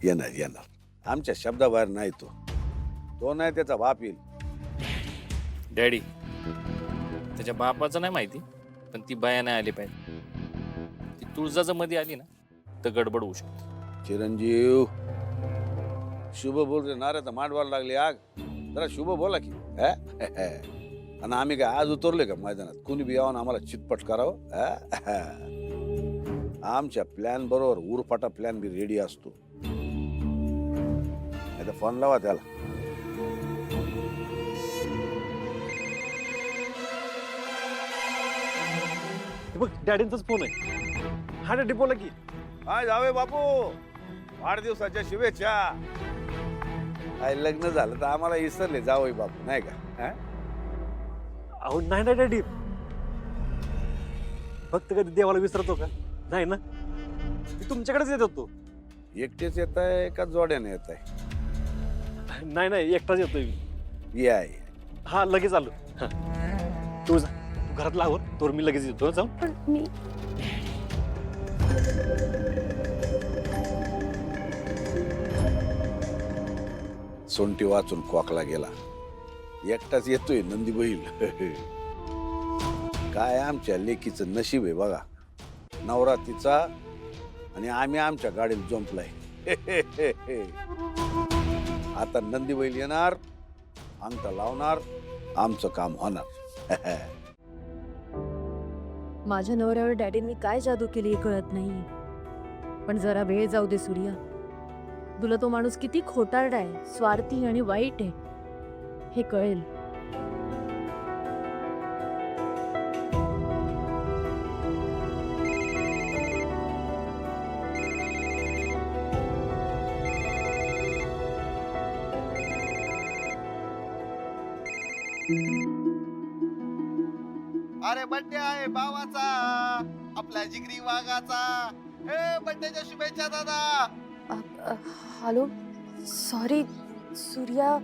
येणार येणार, आमच्या शब्दाबाहेर नाही तो. तो नाही त्याचा बाप येईल. डॅडी, त्याच्या बापाचं नाही माहिती, पण ती बाया नाही आली पाहिजे. ती तुळजाचं मध्ये आली ना तर गडबड होऊ शकते. चिरंजीव, शुभ बोल रे, नाऱ्याचा मांडवायला लागली आग. जरा शुभ बोला की. आणि आम्ही काय आज उतरलोय का मैदानात? कोणी बी यावं आम्हाला चितपट करावं? आमच्या प्लॅन बरोबर उरफाटा प्लॅन बी रेडी असतो. आता फोन लावा त्याला. बघ डॅडींचाच फोन आहे. हा डॅडी बोला की. हाय जावे बापू, वाढदिवसाच्या शुभेच्छा. काय लग्न झालं तर आम्हाला विसरले जावई बापू नाही का? अहो नाही ना डॅडी, फक्त कधी देवाला विसरतो का? नाही ना, मी तुमच्याकडेच येत होतो. एकटेच येत आहे का जोड्याने येत आहे? नाही नाही, एकटाच येतोय मी. या. हा लगेच आलो. हा. तू जा, तू घरात लावर तर मी लगेच येतो. जाऊ. पण मी सोंटी वाचून खोकला गेला. एकटाच येतोय नंदी बैल. काय आमच्या लेकीचं नशीब आहे बघा. नवरा तिचा आणि आम्ही आमच्या गाडीत जंपलाय. आता नंदी बैल येणार, अंगठा लावणार, आमचं काम होणार. माझ्या नवऱ्यावर डॅडींनी काय जादू केली हे कळत नाही. पण जरा वेळ जाऊ दे सूर्या. तुला तो माणूस किती खोटारडा आहे, स्वार्थी आणि वाईट आहे हे कळेल. अरे बर्थडे आहे भावाचा, आपल्या जिगरी वाघाचा. ए बर्थडेच्या शुभेच्छा दादा. हॅलो, सॉरी सूर्या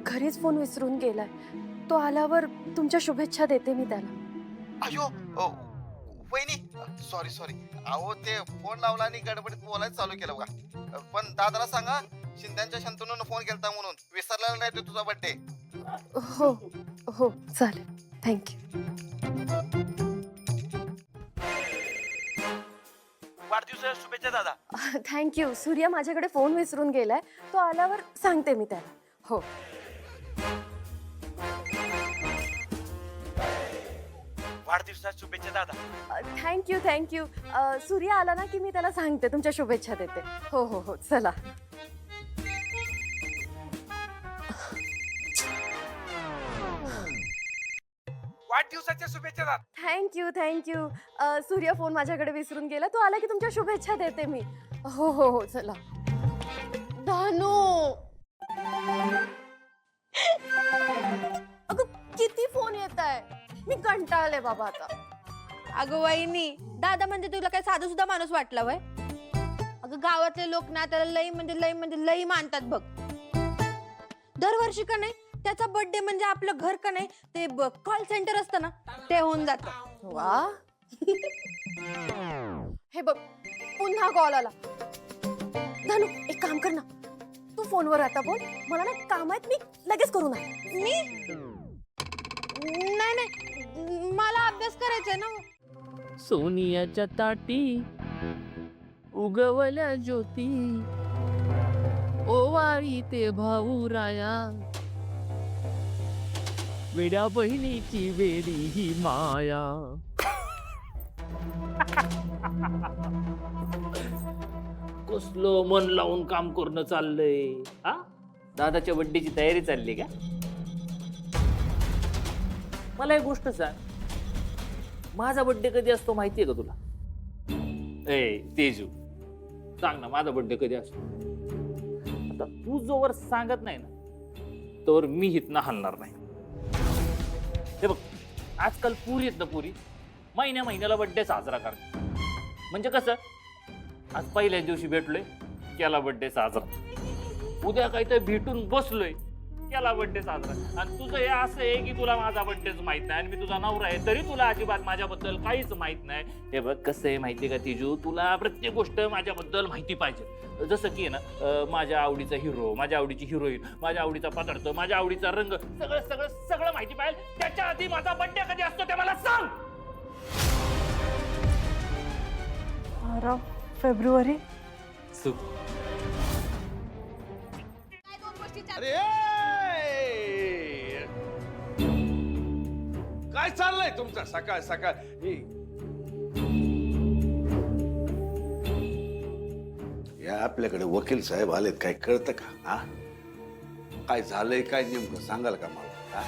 घरीच फोन विसरून गेलाय. तो आल्यावर तुमच्या शुभेच्छा देते मी त्याला. अयो वहिनी, सॉरी सॉरी. अहो ते फोन लावला आणि गडबडीत बोलायचं चालू केलं बघा. पण दादाला सांगा शिंद्यांच्या शंतनून फोन केलता म्हणून, विसरलेला नाही तो तुझा बर्थडे. हो हो चालेल, थँक्यू. वाढदिवसाच्या शुभेच्छा दादा. थँक्यू. सूर्या माझ्याकडे फोन विसरून गेलाय, तो आल्यावर सांगते मी त्याला. हो. वाढदिवसाच्या शुभेच्छा दादा. Thank you thank you. सूर्या आला ना की मी त्याला सांगते, तुमच्या शुभेच्छा देते. हो हो हो चला. वाढदिवसाच्या शुभेच्छा दादा. Thank you thank you. सूर्या फोन माझ्याकडे विसरून गेला, तो आला की तुमच्या शुभेच्छा देते मी. हो हो हो चला. धानू, अगं किती फोन येत आहे, मी कंटाळले बाबा आता. अगं वहिनी, दादा म्हणजे तुला काय साधा सुद्धा माणूस वाटला वय? अगं गावातले लोक ना त्याला लई मानतात बघ. दरवर्षी का नाही त्याचा बर्थडे म्हणजे आपलं घर का नाही ते कॉल सेंटर असतं ना ते होऊन जातं. वा. हे बघ पुन्हा कॉल आला. धानू एक काम कर ना, तू फोनवर आता बोल, मला ना काम आहेत, मी लगेच करू ना. नाही नाही, मला अभ्यास करायचा ना. सोनियाच्या ताटी उगवल्या ज्योती, ओवाळी ते भाऊ राया, वेड्या बहिणीची वेडी ही माया. कसलं मन लावून काम करणं चाललंय. हा, दादाच्या बड्डेची तयारी चालली का? मला एक गोष्ट सांग, माझा बड्डे कधी असतो माहितीये का तुला? ए तेजू, सांग ना माझा बड्डे कधी असतो? आता तू जोवर सांगत नाही ना तोवर मी हितनं हलणार नाही. हे बघ, आजकाल पुरी आहेत ना, पुरी महिन्याला बड्डे साजरा करतात. म्हणजे कसं, आज पहिल्याच दिवशी भेटलोय, केला बड्डे साजरा. उद्या काहीतरी भेटून बसलोय, केला बर्थडे साजरा. आणि तुझं हे असं आहे की तुला माझा बर्थडेच माहित नाही आणि मी तुझा नवरा आहे तरी तुला अजिबात माझ्याबद्दल काहीच माहित नाही. हे बघ कसं आहे माहितीये का तिजू, तुला प्रत्येक गोष्ट माझ्याबद्दल माहिती पाहिजे. जसं की ना माझ्या आवडीचा हिरो, माझ्या आवडीची हिरोईन, माझ्या आवडीचा पदार्थ, माझ्या आवडीचा रंग, सगळं सगळं सगळं माहिती पाहिजे. त्याच्या आधी माझा बर्थडे कधी असतो ते मला सांग. 12 फेब्रुवारी. सुख. अरे काय चाललंय तुमचं सकाळ सकाळ? या आपल्याकडे वकील साहेब आलेत, काय कळतं का? हा, काय झालंय काय नेमकं सांगाल का मला? हा?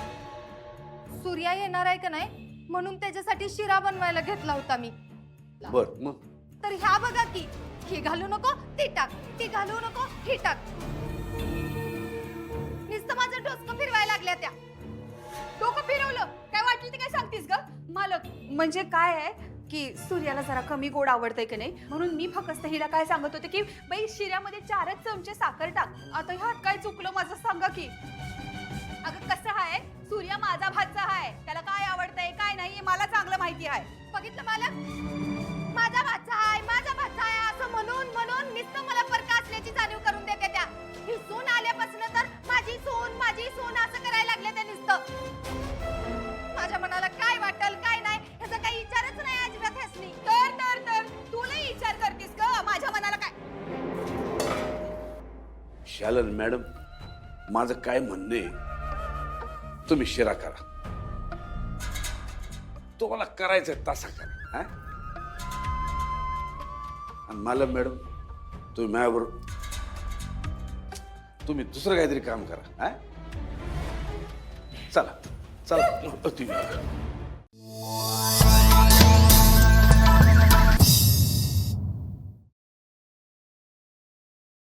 सूर्या येणार आहे का नाही म्हणून त्याच्यासाठी शिरा बनवायला घेतला होता मी. बर मग तर ह्या बघा की, हे घालू नको ती टाक, ती घालू नको ही टाक. नुसतं माझं डोसकं फिरवायला लागल्या त्या. डोकं फिरवलं काय वाटलं ते काय सांगतीस ग मालक? म्हणजे काय आहे की सूर्याला जरा कमी गोड आवडतंय की नाही म्हणून मी फक्त हिला काय सांगत होते की बाई शिऱ्यामध्ये 4च चमचे साखर टाक. आता ह्यात काय चुकलं माझं सांगा की. अगं कसं आहे, सूर्या माझा भाचा आहे, त्याला काय आवडतंय काय नाही हे मला चांगलं माहिती आहे. बघितलं मालक, माझा भाचा आहे असं म्हणून म्हणून नुसतं मला परका असल्याची जाणीव करून देते त्या. ही सून आल्यापासून तर माझी सून असं करायला लागले त्या नुसतं. माझ्या मनाला काय वाटल काय नाही ह्याचा काही विचारच नाही अजिबात ह्यासनी. तर तुला विचार करतीस का माझ्या मनाला काय? शालन मॅडम, माझं काय म्हणणं आहे, तुम्ही शिरा करा. तुम्हाला करायचं तसा करा. हा? आणि मला मॅडम तुम्ही माझ्याबरोबर तुम्ही दुसरं काहीतरी काम करा. हा, चला चला तुम्ही